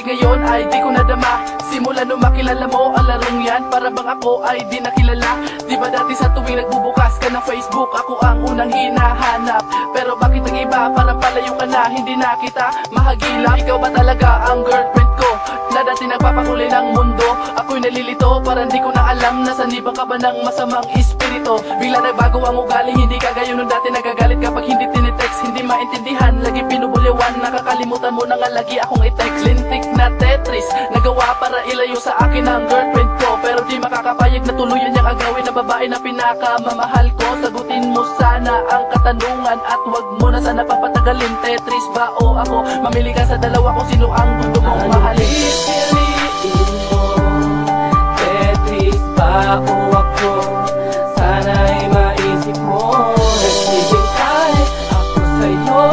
ngayon ay di ko nadama. Simula nung makilala mo ang larong yan, para bang ako ay di nakilala. Di ba dati sa tuwing nagbubukas ka ng Facebook, ako ang unang hinahanap. Pero bakit ang iba parang palayo ka na, hindi na kita mahagilap. Ikaw ba talaga ang girlfriend ko na dati nagpapakulay ng mundo? Ako'y nalilito, parang di ko na alam Nasaan ibang ka ba ng masamang espiritu? Bigla nagbago ang ugali, hindi ka gayon nung dati. Nagagalit kapag hindi tinitext, hindi maintindihan, lagi pinubuliwan. Nakakalimutan mo na nga lagi akong i-text. Lintik na Tetris, nagawa para ilayo sa akin ang girlfriend ko, pero di makakapayag na tuluyan niyang agawin na babae na pinakamamahal ko. Sagutin mo sana ang katanungan at wag mo na sana papatagalin. Tetris ba o ako? Mamili ka sa dalawa kung sino ang gusto mong mahalin. Pipiliin mo, Tetris ba o ako? Sana'y maisip mo, nagbibig kahit ako sa'yo.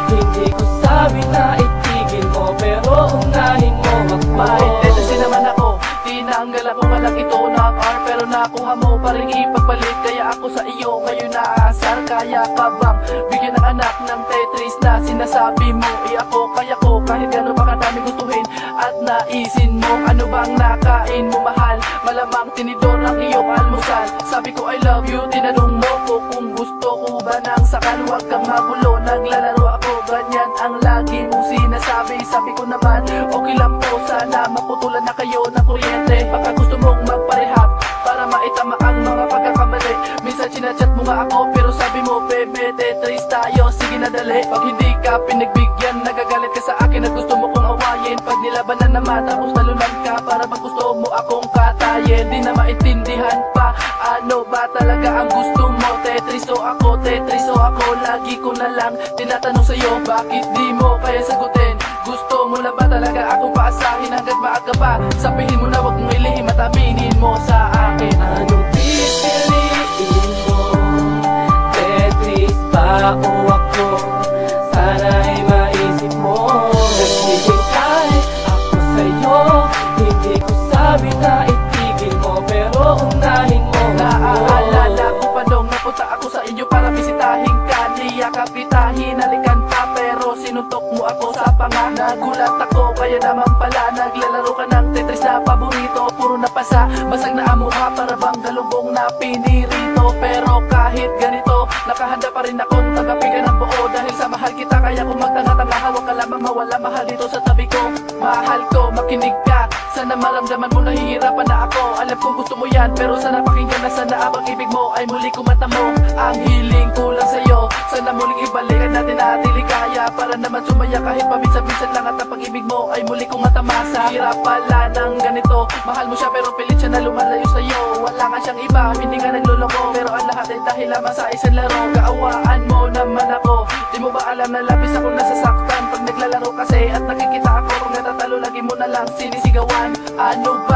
Hindi ko sabi na itigil mo, pero unahin mo ako. May tendency naman ako, tinanggal ako malaki ito na car, pero nakuha mo pa rin ipagpalit. Kaya ako sa iyo ngayon naaasar. Kaya ka bang bigyan ng anak ng Tetris na sinasabi mo? Ako kaya ko kahit gano'n pa kadami gustuhin at naisin mo. Ano bang nakain mo mahal? Malamang tinidor ang iyong almusal. Sabi ko I love you, tinanong mo ko kung gusto ko ba nang sakal. Huwag kang magulo, naglalaro ako, ganyan ang lagi mong sinasabi. Sabi ko naman okay lang po, sana maputulan na kayo ng kuryente. Baka gusto mong magparehab para maitama ang mga pagkakamali. Minsan sinachat mo nga ako pero sabi mo bebe Tetris tayo, sige na dali. Pag hindi ka pinagbigyan, nagagalit ka sa akin at gusto mo kong awayin. Pag nilaban na naman tapos nalunan ka, para bang gusto mo akong katayin. Di na maintindihan pa, ano ba talaga ang gusto mo? Tetris o ako, Tetris o ako. Lagi ko na lang tinatanong sa'yo, bakit di mo kaya sagutin? Gusto mo na ba talaga akong paasahin hanggat maaga pa? Sabihin mo na wag mong ilihim at aminin mo sa akin. Anong pipiliin mo, Tetris ba o ako? Sana'y maisip mo, nagbibig kahit ako sa'yo. Hindi ko sabi na itigil mo, pero unahin mo ako. Naaalala ko pa nung napunta ako sa inyo para bisitahin ka. Niyakap kita, hinalikan pa, pero sinuntok mo ako sa panga. Nagulat ako, kaya naman pala naglalaro ka ng Tetris na paborito. Puro napasa, basag na ang mukha, para bang galubong na pinirito. Pero kahit ganito, nakahanda pa rin akong tanggapin ka ng buo. Dahil sa mahal kita, kaya kung magtanga-tanga, hawak ka lamang mawala. Mahal dito sa tabi ko, mahal ko, makinig ka. Sana maramdaman mo nahihirapan na ako. Alam kong gusto mo yan, pero sana pakinggan na. Sana abang ibig mo ay muli kong matamo. Ang hiling ko lang sa'yo, sana muling ibalikan natin na at kaya. Para naman sumaya kahit paminsan-minsan lang, at ang pag-ibig mo ay muli kong matamasa. Hirap pala ng ganito, mahal mo siya pero pilit siya na lumalayo sa'yo. Wala nga siyang iba, hindi nga nagluloko, pero ang lahat ay dahil lamang sa isang laro. Kaawaan mo naman ako, di mo ba alam na labis akong nasasaktan pag naglalaro kasi at nakikita ako. Kung natatalo lagi mo na lang sinisigawan. Ano ba